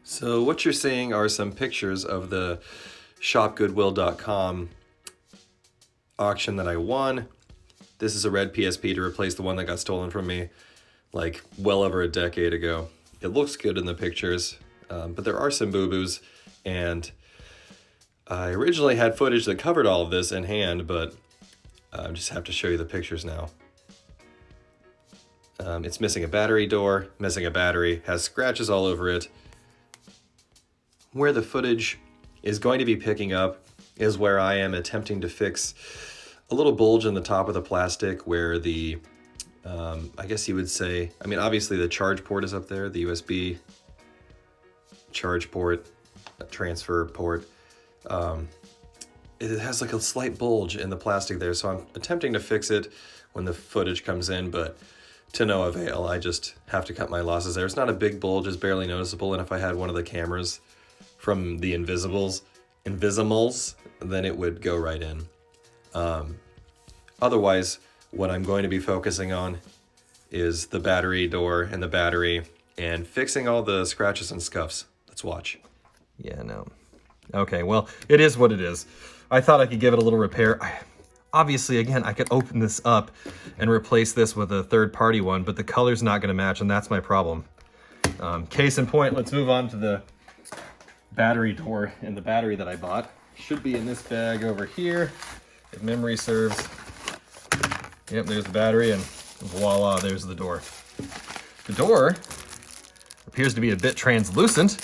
So what you're seeing are some pictures of the shopgoodwill.com auction that I won. This is a red PSP to replace the one that got stolen from me like well over a decade ago. It looks good in the pictures, but there are some boo-boos, and I originally had footage that covered all of this in hand, but I just have to show you the pictures now. It's missing a battery door, missing a battery, has scratches all over it. Where the footage is going to be picking up is where I am attempting to fix a little bulge in the top of the plastic where the, I guess you would say, I mean, obviously the charge port is up there, the USB charge port, transfer port. It has like a slight bulge in the plastic there, so I'm attempting to fix it when the footage comes in, but to no avail. I just have to cut my losses there. It's not a big bulge, it's barely noticeable, and if I had one of the cameras from the Invisimals, then it would go right in. Otherwise, what I'm going to be focusing on is the battery door and the battery and fixing all the scratches and scuffs. Let's watch. Yeah, no. Okay, well, it is what it is. I thought I could give it a little repair. Obviously, again, I could open this up and replace this with a third-party one, but the color's not going to match, and that's my problem. Case in point, let's move on to the battery door and the battery that I bought. Should be in this bag over here, if memory serves. Yep, there's the battery, and voila, there's the door. The door appears to be a bit translucent.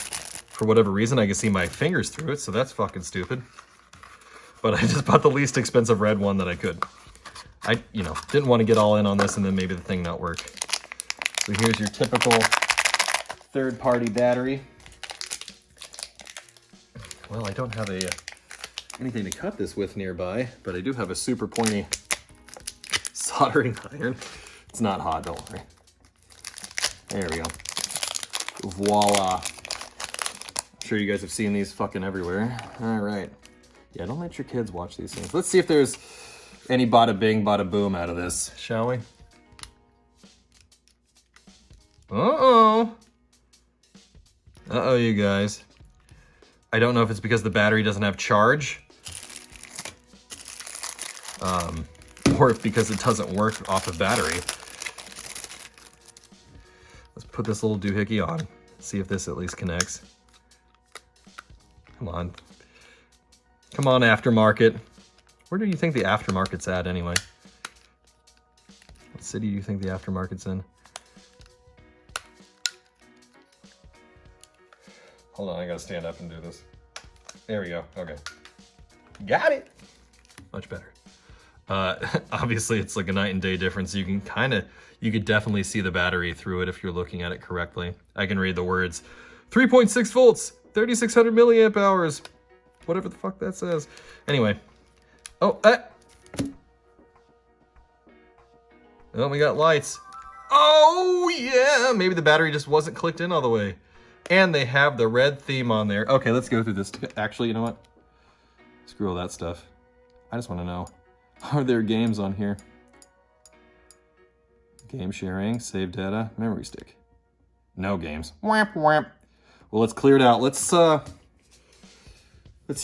For whatever reason, I can see my fingers through it, so that's fucking stupid. But I just bought the least expensive red one that I could. I, didn't want to get all in on this and then maybe the thing not work. So here's your typical third-party battery. Well, I don't have anything to cut this with nearby, but I do have a super pointy soldering iron. It's not hot, don't worry. There we go. Voila. I'm sure you guys have seen these fucking everywhere. All right. Yeah, don't let your kids watch these things. Let's see if there's any bada bing, bada boom out of this, shall we? Uh-oh. Uh-oh, you guys. I don't know if it's because the battery doesn't have charge, or if because it doesn't work off of battery. Let's put this little doohickey on, see if this at least connects. Come on. Come on, aftermarket. Where do you think the aftermarket's at anyway? What city do you think the aftermarket's in? Hold on, I gotta stand up and do this. There we go, okay. Got it! Much better. Obviously it's like a night and day difference. You could definitely see the battery through it if you're looking at it correctly. I can read the words, 3.6 volts, 3,600 milliamp hours, whatever the fuck that says. Anyway. Oh, oh, we got lights. Oh, yeah. Maybe the battery just wasn't clicked in all the way. And they have the red theme on there. Okay, let's go through this. Actually, you know what? Screw all that stuff. I just want to know, are there games on here? Game sharing, save data, memory stick. No games. Whamp, whamp. Well, let's clear it out. Let's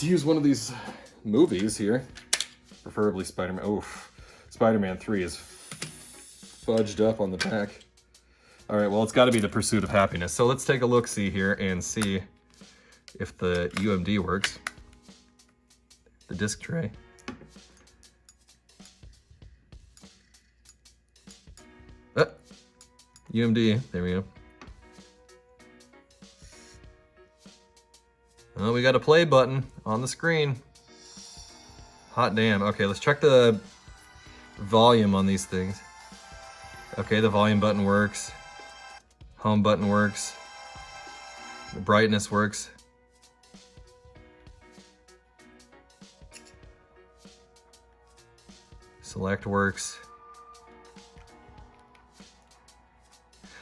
use one of these movies here. Preferably Spider-Man. Oof. Spider-Man 3 is fudged up on the back. All right, well, it's got to be The Pursuit of Happiness. So let's take a look-see here and see if the UMD works. The disc tray. UMD, there we go. Oh, we got a play button on the screen. Hot damn. Okay, let's check the volume on these things. Okay, the volume button works. Home button works. The brightness works. Select works.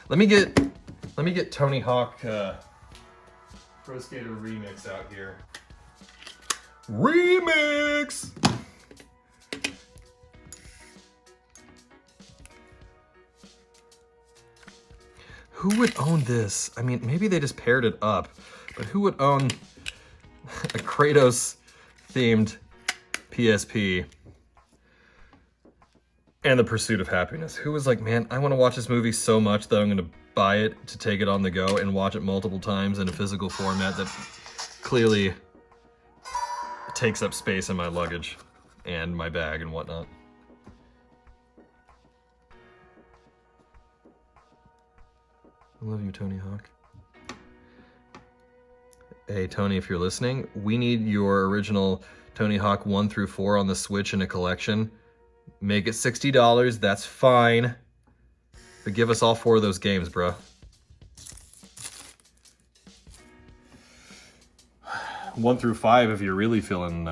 Let me get Tony Hawk Pro Skater Remix out here. Remix! Who would own this? I mean, maybe they just paired it up. But who would own a Kratos-themed PSP and The Pursuit of Happiness? Who was like, man, I want to watch this movie so much that I'm going to buy it to take it on the go and watch it multiple times in a physical format that clearly takes up space in my luggage and my bag and whatnot. I love you, Tony Hawk. Hey, Tony, if you're listening, we need your original Tony Hawk 1 through 4 on the Switch in a collection. Make it $60, that's fine. But give us all 4 of those games, bro. One through 5 if you're really feeling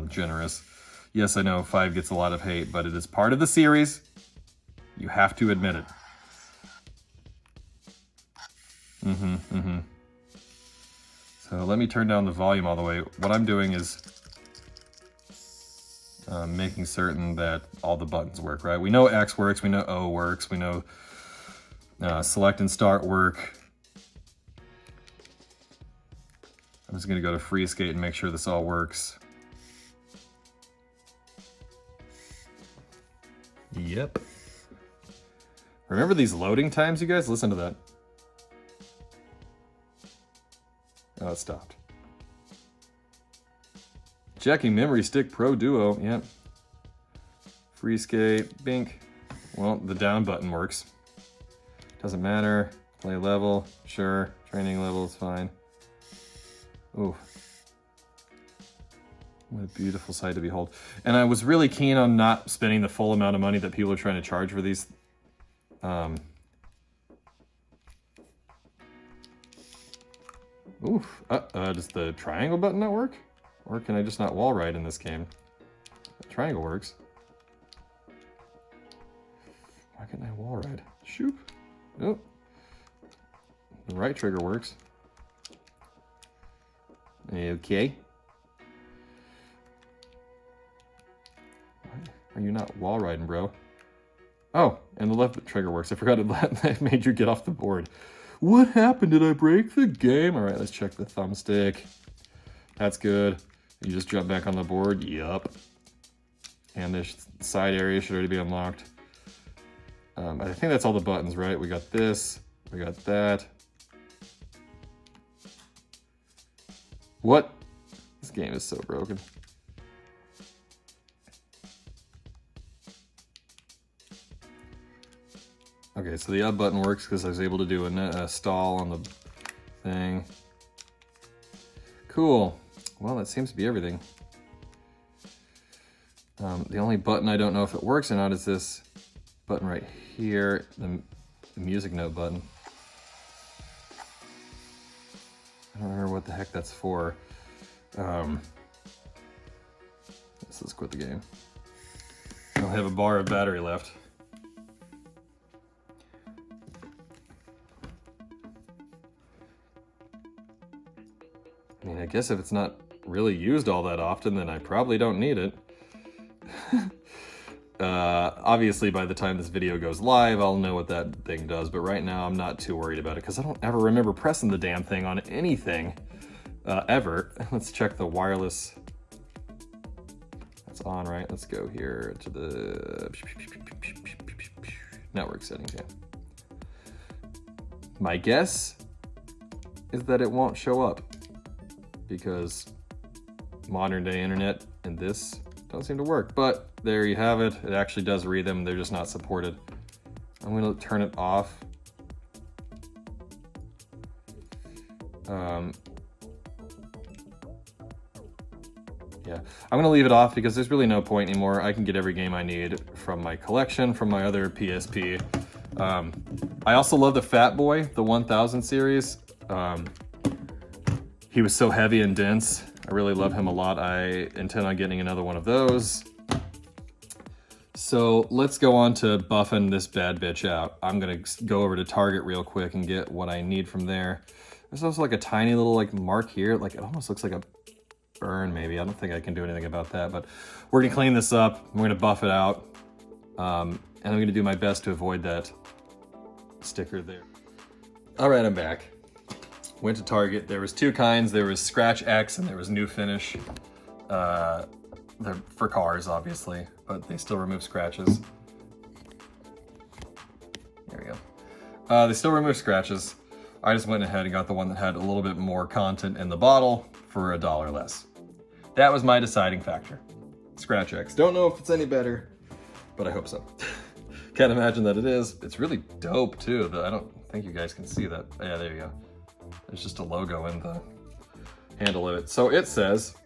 generous. Yes, I know 5 gets a lot of hate, but it is part of the series. You have to admit it. So let me turn down the volume all the way. What I'm doing is making certain that all the buttons work, right? We know X works, we know O works, we know select and start work. I'm just gonna go to free skate and make sure this all works. Yep. Remember these loading times, you guys? Listen to that. Oh, it stopped. Checking memory stick Pro Duo. Yep. Free skate. Bink. Well, the down button works. Doesn't matter. Play level. Sure. Training level is fine. Ooh. What a beautiful sight to behold. And I was really keen on not spending the full amount of money that people are trying to charge for these. Does the triangle button not work? Or can I just not wall ride in this game? The triangle works. Why can't I wall ride? Shoop. Oh. The right trigger works. Okay. Why are you not wall riding, bro? Oh, and the left trigger works. I forgot it made you get off the board. What happened? Did I break the game? All right, let's check the thumbstick. That's good. You just jump back on the board. Yup. And this side area should already be unlocked. I think that's all the buttons, right? We got this. We got that. What? This game is so broken. Okay, so the up button works because I was able to do a stall on the thing. Cool. Well, that seems to be everything. The only button I don't know if it works or not is this button right here, the music note button. I don't remember what the heck that's for. Let's quit the game. I don't have a bar of battery left. I mean, I guess if it's not really used all that often, then I probably don't need it. Obviously, by the time this video goes live, I'll know what that thing does, but right now I'm not too worried about it because I don't ever remember pressing the damn thing on anything, ever. Let's check the wireless. That's on, right? Let's go here to the network settings, yeah. My guess is that it won't show up because modern day internet and this don't seem to work, but there you have it. It actually does read them. They're just not supported. I'm going to turn it off. Yeah, I'm going to leave it off because there's really no point anymore. I can get every game I need from my collection, from my other PSP. I also love the Fat Boy, the 1000 series. He was so heavy and dense. I really love him a lot. I intend on getting another one of those. So let's go on to buffing this bad bitch out. I'm gonna go over to Target real quick and get what I need from there. There's also like a tiny little like mark here. Like it almost looks like a burn maybe. I don't think I can do anything about that, but we're gonna clean this up. We're gonna buff it out. And I'm gonna do my best to avoid that sticker there. All right, I'm back. Went to Target. There was two kinds. There was Scratch X and there was New Finish. They're for cars, obviously, but they still remove scratches. There we go. They still remove scratches. I just went ahead and got the one that had a little bit more content in the bottle for $1 less. That was my deciding factor. Scratch X. Don't know if it's any better, but I hope so. Can't imagine that it is. It's really dope too. I don't think you guys can see that. Yeah, there you go. There's just a logo in the handle of it. So it says,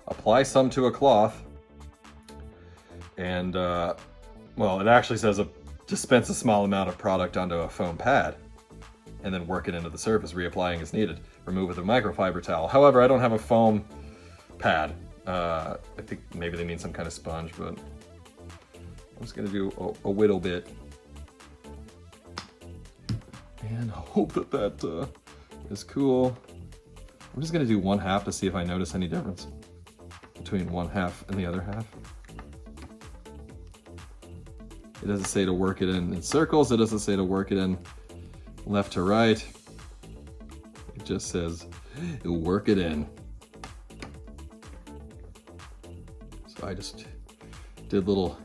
apply some to a cloth. And, well, it actually says dispense a small amount of product onto a foam pad and then work it into the surface, reapplying as needed. Remove with a microfiber towel. However, I don't have a foam pad. I think maybe they mean some kind of sponge, but I'm just gonna do a little bit. And hope that is cool. I'm just gonna do 1/2 to see if I notice any difference between 1/2 and the other half. It doesn't say to work it in circles. It doesn't say to work it in left to right. It just says work it in. So I just did little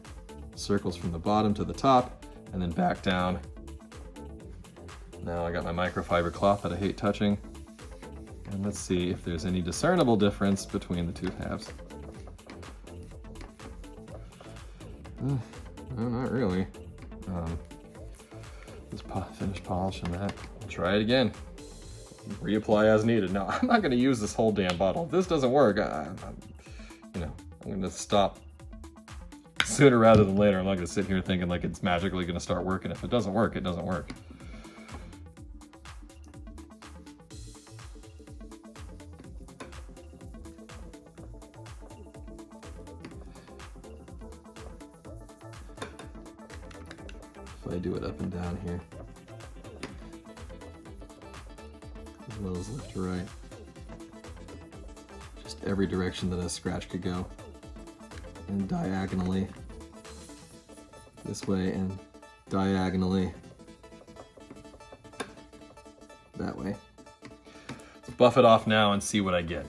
circles from the bottom to the top and then back down. Now I got my microfiber cloth that I hate touching. And let's see if there's any discernible difference between the two halves. No, not really. Just finish polishing that. Try it again. Reapply as needed. Now, I'm not going to use this whole damn bottle. If this doesn't work, I'm going to stop sooner rather than later. I'm not going to sit here thinking like it's magically going to start working. If it doesn't work, it doesn't work. If I do it up and down here, as well as left to right, just every direction that a scratch could go, and diagonally this way and diagonally that way. Let's buff it off now and see what I get.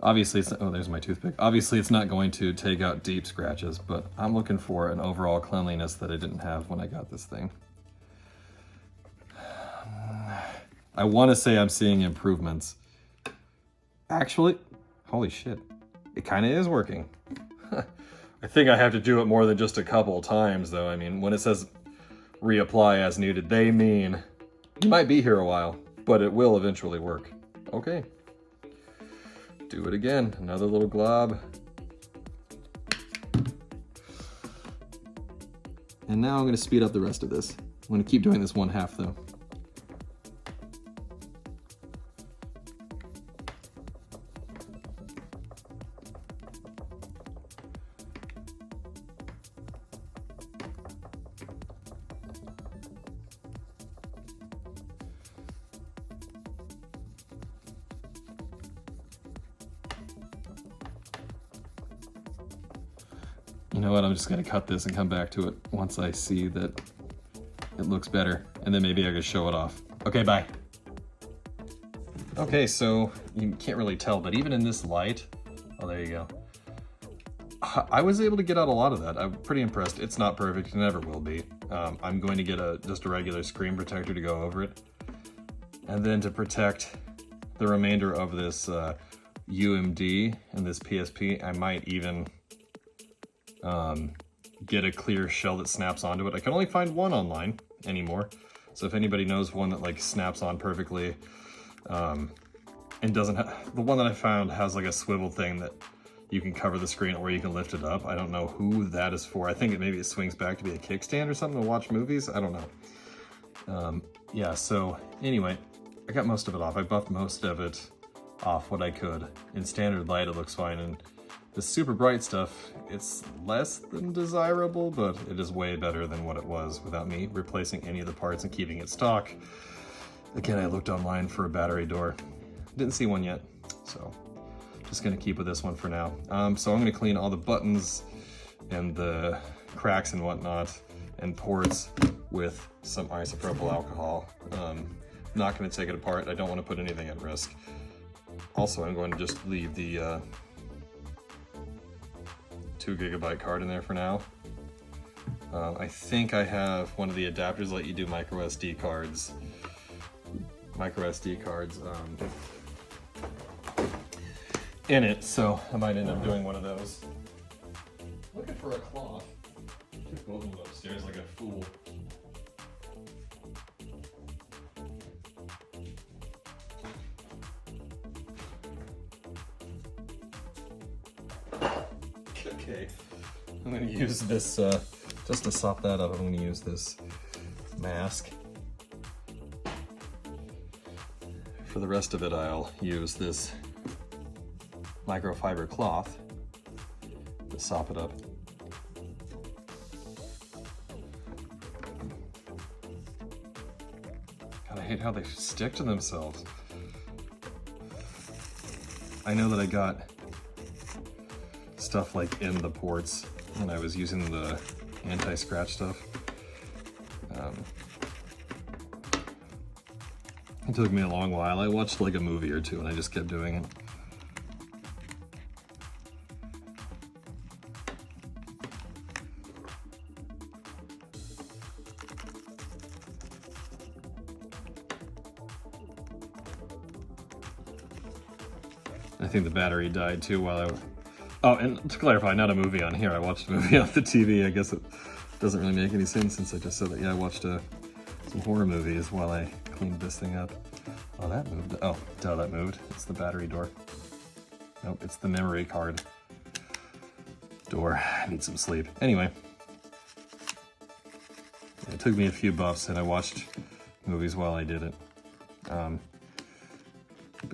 Obviously, oh, there's my toothpick. Obviously, it's not going to take out deep scratches, but I'm looking for an overall cleanliness that I didn't have when I got this thing. I want to say I'm seeing improvements. Actually, holy shit, it kind of is working. I think I have to do it more than just a couple of times, though. I mean, when it says reapply as needed, they mean you might be here a while, but it will eventually work. Okay. Do it again, another little glob. And now I'm going to speed up the rest of this. I'm going to keep doing this 1/2 though. You know what, I'm just gonna cut this and come back to it once I see that it looks better, and then maybe I can show it off. Okay, bye. Okay, so you can't really tell, but even in this light, oh, there you go. I was able to get out a lot of that. I'm pretty impressed. It's not perfect, it never will be. I'm going to get just a regular screen protector to go over it. And then to protect the remainder of this UMD and this PSP, I might even get a clear shell that snaps onto it. I can only find one online anymore, so if anybody knows one that like snaps on perfectly and doesn't have, the one that I found has like a swivel thing that you can cover the screen or you can lift it up. I don't know who that is for. I think maybe it swings back to be a kickstand or something to watch movies. I don't know. Yeah, so anyway, I got most of it off. I buffed most of it off what I could. In standard light it looks fine, and the super bright stuff, it's less than desirable, but it is way better than what it was without me replacing any of the parts and keeping it stock. Again, I looked online for a battery door. Didn't see one yet, so just gonna keep with this one for now. So I'm gonna clean all the buttons and the cracks and whatnot and ports with some isopropyl alcohol. Not gonna take it apart. I don't wanna put anything at risk. Also, I'm going to just leave the 2 GB card in there for now. I think I have one of the adapters that let you do micro SD cards. In it, so I might end up doing one of those. Looking for a cloth. I took both of them upstairs like a fool. Okay, I'm going to use this, just to sop that up, I'm going to use this mask. For the rest of it, I'll use this microfiber cloth to sop it up. God, I hate how they stick to themselves. I know that I got stuff like in the ports when I was using the anti-scratch stuff. It took me a long while. I watched like a movie or two and I just kept doing it. I think the battery died too while I... Oh, and to clarify, not a movie on here. I watched a movie off the TV. I guess it doesn't really make any sense since I just said that. Yeah, I watched some horror movies while I cleaned this thing up. Oh, that moved. Oh, duh, that moved. It's the battery door. Nope, it's the memory card door. I need some sleep. Anyway, it took me a few buffs and I watched movies while I did it. But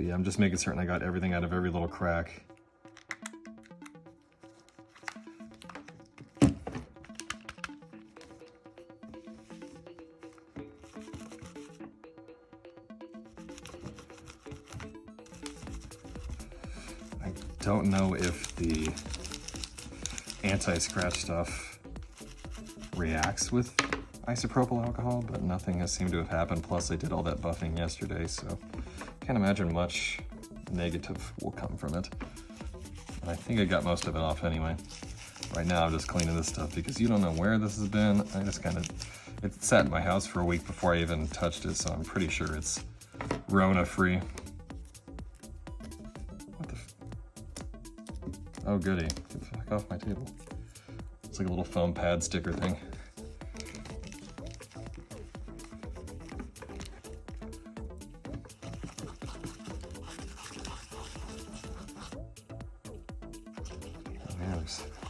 yeah, I'm just making certain I got everything out of every little crack. I don't know if the anti-scratch stuff reacts with isopropyl alcohol, but nothing has seemed to have happened. Plus I did all that buffing yesterday, so can't imagine much negative will come from it. And I think I got most of it off anyway. Right now I'm just cleaning this stuff because you don't know where this has been. I just kind of, it sat in my house for a week before I even touched it, so I'm pretty sure it's Rona free. What the oh goody, get the fuck off my table. It's like a little foam pad sticker thing.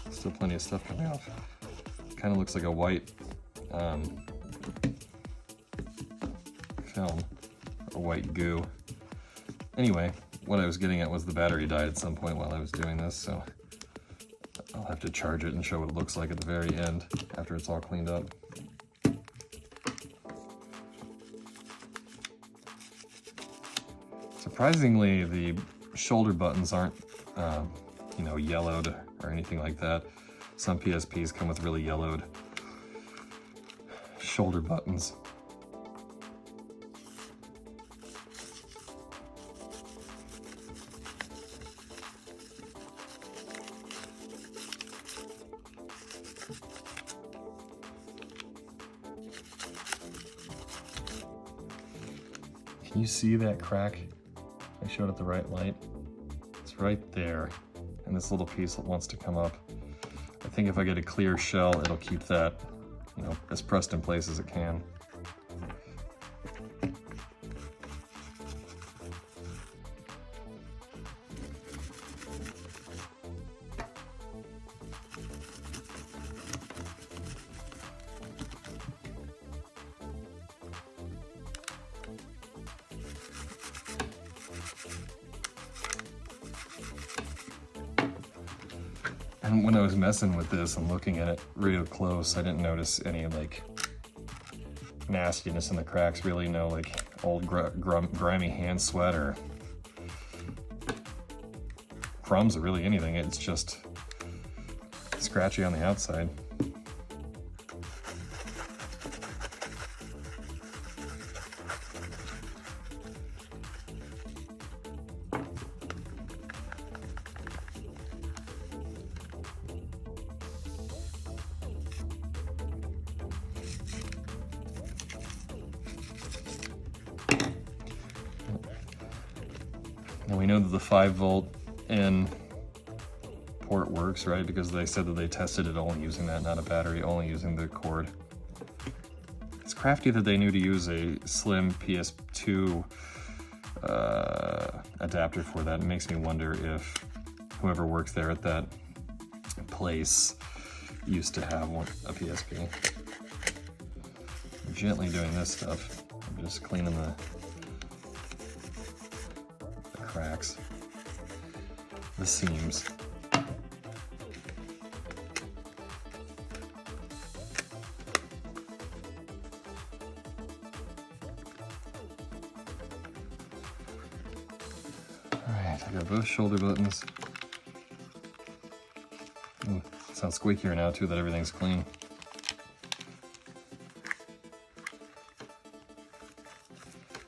Still plenty of stuff coming off. Kind of looks like a white film, a white goo. Anyway, what I was getting at was the battery died at some point while I was doing this, so I'll have to charge it and show what it looks like at the very end after it's all cleaned up. Surprisingly, the shoulder buttons aren't you know, yellowed or anything like that. Some PSPs come with really yellowed shoulder buttons. Can you see that crack I showed at the right light? It's right there. And this little piece that wants to come up. I think if I get a clear shell, it'll keep that, you know, as pressed in place as it can. And when I was messing with this and looking at it real close, I didn't notice any like nastiness in the cracks, really no like old grimy hand sweat or crumbs or really anything. It's just scratchy on the outside. Now we know that the 5-volt in port works, right? Because they said that they tested it only using that, not a battery, only using the cord. It's crafty that they knew to use a slim PS2 adapter for that. It makes me wonder if whoever works there at that place used to have a PSP. I'm gently doing this stuff. I'm just cleaning the cracks, the seams. Alright, I got both shoulder buttons. Ooh, it sounds squeakier now too that everything's clean.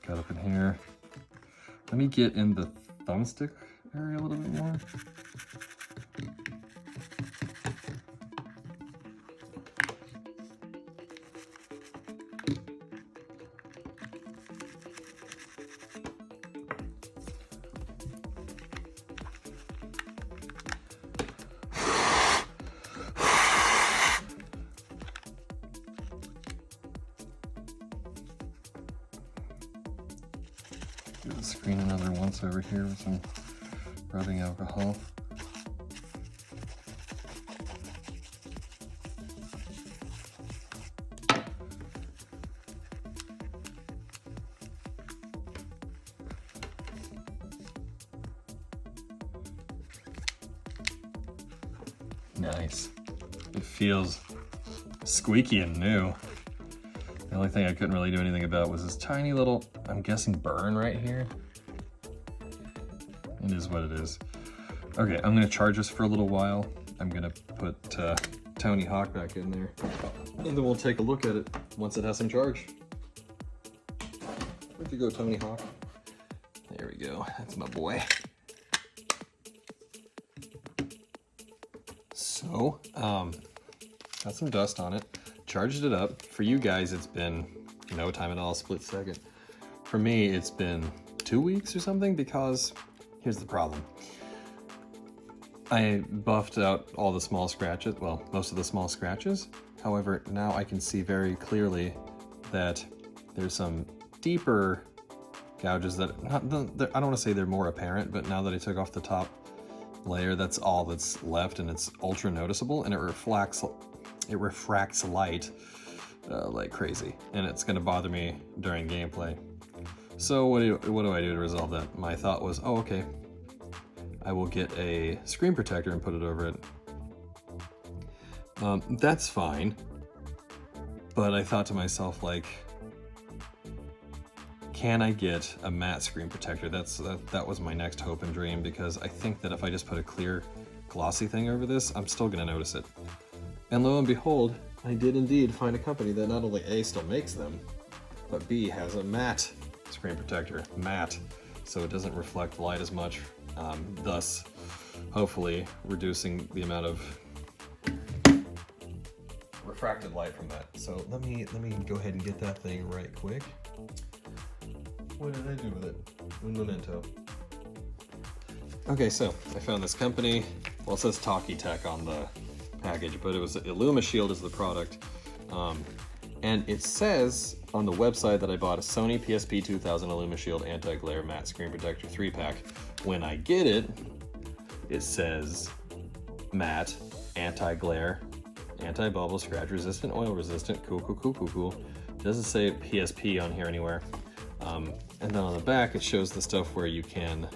Got up in here. Let me get in the thumbstick area a little bit more. Do the screen another once over here with some rubbing alcohol. Nice. It feels squeaky and new. The only thing I couldn't really do anything about was this tiny little, I'm guessing, burn right here. It is what it is. Okay, I'm gonna charge this for a little while. I'm gonna put Tony Hawk back in there, and then we'll take a look at it once it has some charge. Where'd you go, Tony Hawk? There we go, that's my boy. So, got some dust on it. Charged it up. For you guys, it's been no time at all, split second. For me, it's been 2 weeks or something, because here's the problem. I buffed out all the small scratches, well, most of the small scratches. However, now I can see very clearly that there's some deeper gouges that, I don't want to say they're more apparent, but now that I took off the top layer, that's all that's left, and it's ultra noticeable, and it refracts light like crazy, and it's going to bother me during gameplay. So what do I do to resolve that? My thought was, oh, okay, I will get a screen protector and put it over it. That's fine, but I thought to myself, like, can I get a matte screen protector? That was my next hope and dream, because I think that if I just put a clear glossy thing over this, I'm still going to notice it. And lo and behold, I did indeed find a company that not only A, still makes them, but B, has a matte screen protector. Matte, so it doesn't reflect light as much, thus hopefully reducing the amount of refracted light from that. So let me go ahead and get that thing right quick. What did I do with it? Un momento. Okay, so I found this company. Well, it says Talkie Tech on the package, but it was IllumiShield is the product. And it says on the website that I bought a Sony PSP 2000 IllumiShield Anti-Glare Matte Screen Protector 3-pack. When I get it, it says matte, anti-glare, anti-bubble, scratch resistant, oil resistant, cool. It doesn't say PSP on here anywhere. And then on the back, it shows the stuff where you can,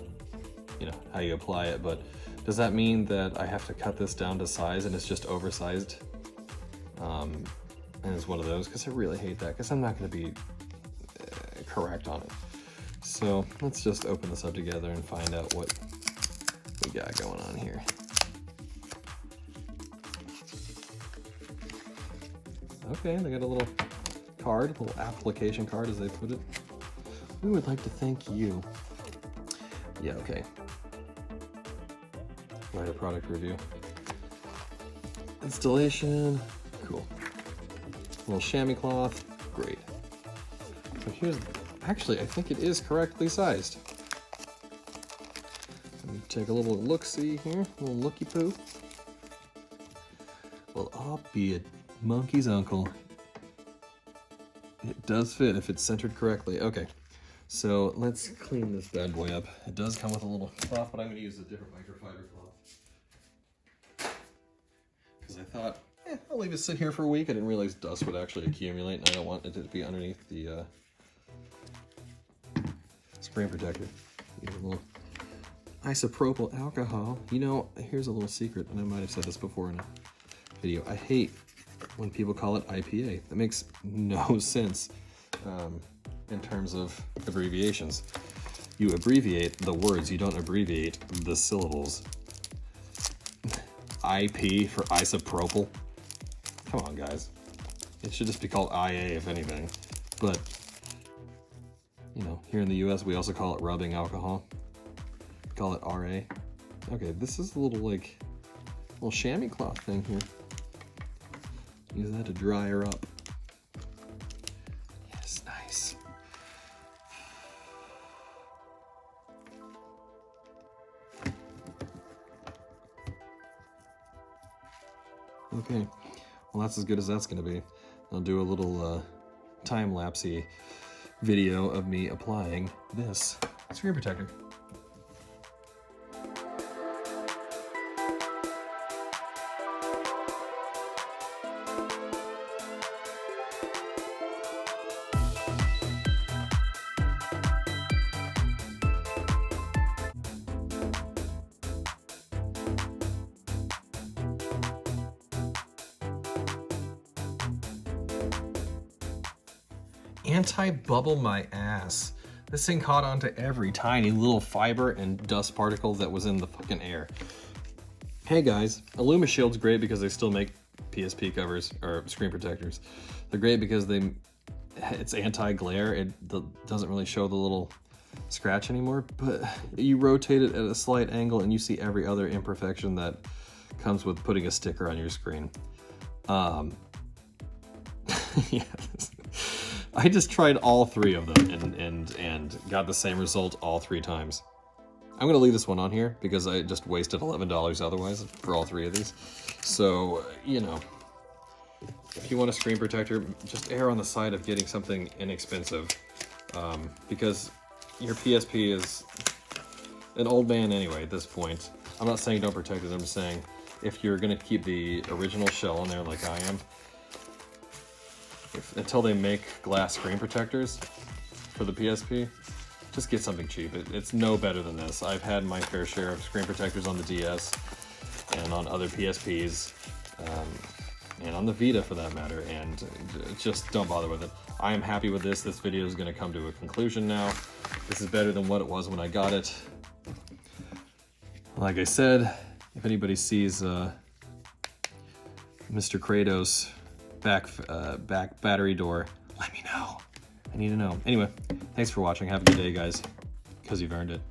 how you apply it, but does that mean that I have to cut this down to size and it's just oversized? And it's one of those, because I really hate that, because I'm not going to be correct on it. So let's just open this up together and find out what we got going on here? Okay, they got a little card, a little application card as they put it. We would like to thank you. Yeah, okay. Write a product review. Installation, cool. A little chamois cloth, great. So here's, actually, I think it is correctly sized. Let me take a little look-see here, a little looky-poo. Well, I'll be a monkey's uncle. It does fit if it's centered correctly. Okay, so let's clean this bad boy up. It does come with a little cloth, but I'm going to use a different microfiber cloth. Because I thought, I'll leave it sit here for a week. I didn't realize dust would actually accumulate, and I don't want it to be underneath the screen protector. Use a little isopropyl alcohol. You know, here's a little secret, and I might have said this before in a video. I hate when people call it IPA. That makes no sense in terms of abbreviations. You abbreviate the words, you don't abbreviate the syllables. IP for isopropyl. Come on, guys. It should just be called IA, if anything. But, you know, here in the US, we also call it rubbing alcohol. We call it RA. Okay, this is a little chamois cloth thing here. Use that to dry her up. Yes, nice. Okay, well that's as good as that's gonna be. I'll do a little time-lapsey video of me applying this screen protector. Anti-bubble my ass. This thing caught onto every tiny little fiber and dust particle that was in the fucking air. Hey guys, Illumishield's great because they still make PSP covers or screen protectors. They're great because it's anti-glare. It doesn't really show the little scratch anymore, but you rotate it at a slight angle and you see every other imperfection that comes with putting a sticker on your screen. Yeah. I just tried all three of them and got the same result all 3 times. I'm gonna leave this one on here because I just wasted $11 otherwise for all 3 of these. So, you know, if you want a screen protector, just err on the side of getting something inexpensive because your PSP is an old man anyway at this point. I'm not saying don't protect it, I'm just saying if you're gonna keep the original shell on there like I am, until they make glass screen protectors for the PSP, just get something cheap. It's no better than this. I've had my fair share of screen protectors on the DS and on other PSPs and on the Vita for that matter, and just don't bother with it. I am happy with this. This video is going to come to a conclusion now. This is better than what it was when I got it. Like I said, if anybody sees Mr. Kratos back battery door, let me know. I need to know. Anyway, thanks for watching. Have a good day, guys, because you've earned it.